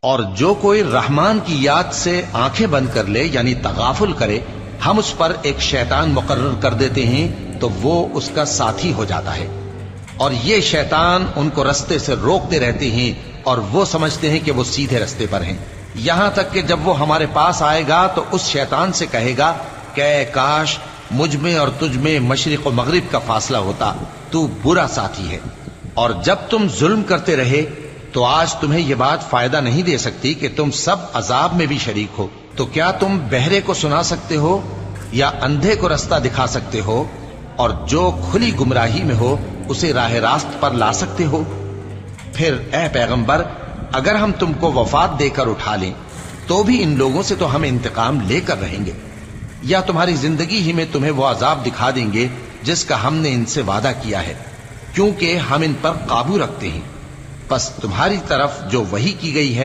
اور جو کوئی رحمان کی یاد سے آنکھیں بند کر لے یعنی تغافل کرے، ہم اس پر ایک شیطان مقرر کر دیتے ہیں تو وہ اس کا ساتھی ہو جاتا ہے، اور یہ شیطان ان کو رستے سے روکتے رہتے ہیں اور وہ سمجھتے ہیں کہ وہ سیدھے رستے پر ہیں، یہاں تک کہ جب وہ ہمارے پاس آئے گا تو اس شیطان سے کہے گا کہ اے کاش مجھ میں اور تجھ میں مشرق و مغرب کا فاصلہ ہوتا، تو برا ساتھی ہے۔ اور جب تم ظلم کرتے رہے تو آج تمہیں یہ بات فائدہ نہیں دے سکتی کہ تم سب عذاب میں بھی شریک ہو، تو کیا تم بہرے کو سنا سکتے ہو یا اندھے کو رستہ دکھا سکتے ہو، اور جو کھلی گمراہی میں ہو اسے راہ راست پر لا سکتے ہو؟ پھر اے پیغمبر، اگر ہم تم کو وفات دے کر اٹھا لیں تو بھی ان لوگوں سے تو ہم انتقام لے کر رہیں گے، یا تمہاری زندگی ہی میں تمہیں وہ عذاب دکھا دیں گے جس کا ہم نے ان سے وعدہ کیا ہے، کیونکہ ہم ان پر قابو رکھتے ہیں۔ پس تمہاری طرف جو وحی کی گئی ہے